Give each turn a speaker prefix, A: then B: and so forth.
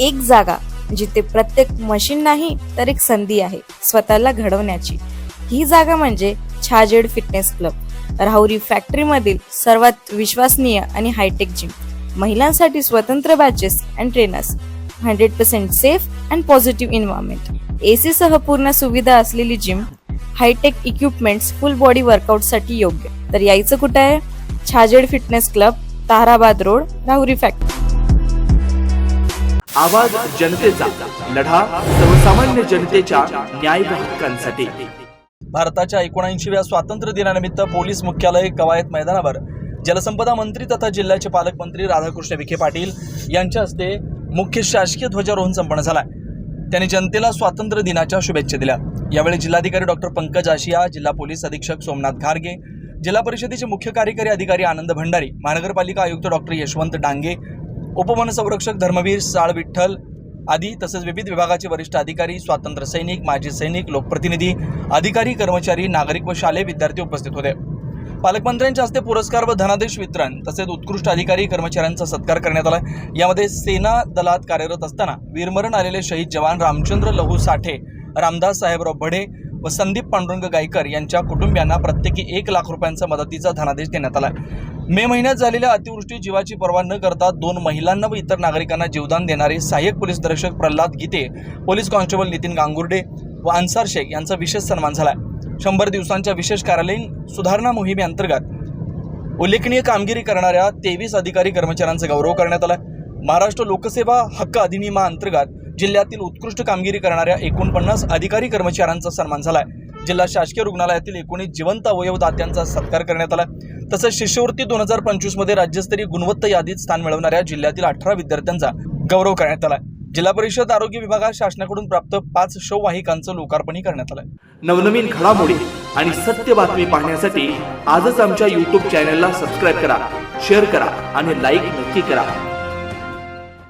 A: एक जागा जिथे प्रत्येक मशीन नाही तर एक संधी आहे स्वतःला घडवण्याची. ही जागा म्हणजे Chhajed fitness club, Rahuri factory मधील सर्वात विश्वसनीय आणि हायटेक जिम. महिलांसाठी स्वतंत्र batches and trainers, 100% safe and positive environment, AC सह पूर्ण सुविधा असलेली gym, hi-tech equipments, full body workout साठी योग्य. तर यायचं कुठं आहे? Chhajed fitness club, Tarabad road, Rahuri factory.
B: आवाज जनतेचा, लढा सर्वसामान्य जनतेच्या न्याय व हक्कांसाठी.
C: भारताच्या 79व्या स्वातंत्र्य दिनानिमित्त पोलीस मुख्यालय कवायत मैदानावर जलसंपदा मंत्री तथा जिल्ह्याचे पालकमंत्री राधाकृष्ण विखे पाटील यांच्या हस्ते मुख्य शासकीय ध्वजारोहण संपन्न झाला. त्यांनी जनतेला स्वातंत्र्य दिनाच्या शुभेच्छा दिल्या. यावेळी जिल्हाधिकारी डॉक्टर पंकज आशिया, जिल्हा पोलीस अधीक्षक सोमनाथ घारगे, जिल्हा परिषदेचे मुख्य कार्यकारी अधिकारी आनंद भंडारी, महानगरपालिका आयुक्त डॉक्टर यशवंत डांगे, उपवनसंरक्षक धर्मवीर साळ विठ्ठल आदी तसेच विविध विभागाचे वरिष्ठ अधिकारी, स्वातंत्र्य सैनिक, माजी सैनिक, लोकप्रतिनिधी, अधिकारी, कर्मचारी, नागरिक व शालेय विद्यार्थी उपस्थित होते. पालकमंत्र्यांच्या हस्ते पुरस्कार व धनादेश वितरण तसेच उत्कृष्ट अधिकारी कर्मचाऱ्यांचा सत्कार करण्यात आला. यामध्ये सेना दलात कार्यरत असताना वीरमरण आलेले शहीद जवान रामचंद्र लहू साठे, रामदास साहेबराव बढे व संदीप पांडुरंग गायकर यांच्या कुटुंबियांना प्रत्येकी 1 लाख रुपयांचा मदतीचा धनादेश देण्यात आला. मे महिन्यात झालेल्या अतिवृष्टी जीवाची पर्वा न करता 2 महिलांना व इतर नागरिकांना जीवदान देणारे सहाय्यक पोलीस निरीक्षक प्रल्हाद गीते, पोलीस कॉन्स्टेबल नितीन गांगुर्डे व अन्सार शेख यांचा विशेष सन्मान झाला. 100 दिवसांच्या विशेष कार्यालयीन सुधारणा मोहिमेअंतर्गत उल्लेखनीय कामगिरी करणाऱ्या 23 अधिकारी कर्मचाऱ्यांचा गौरव करण्यात आला. महाराष्ट्र लोकसेवा हक्क अधिनियमाअंतर्गत जिल्ह्यातील उत्कृष्ट कामगिरी करणाऱ्या 49 अधिकारी कर्मचाऱ्यांचा सन्मान झाला. जिल्हा शासकीय रुग्णालयातील 19 जिवंत अवयवदात्यांचा सत्कार करण्यात आला. तसेच शिष्यवृत्ती 2025 मध्ये राज्यस्तरीय गुणवत्ता यादीत स्थान मिळवणाऱ्या जिल्ह्यातील 18 विद्यार्थ्यांचा गौरव करण्यात आला. जिल्हा परिषद आरोग्य विभागात शासनाकडून प्राप्त 5 शववाहिकांचं लोकार्पणही करण्यात आलं.
B: नवनवीन घडामोडी आणि सत्य बातमी पाहण्यासाठी आजच आमच्या YouTube चॅनलला सबस्क्राईब करा, शेअर करा आणि लाईक नक्की करा.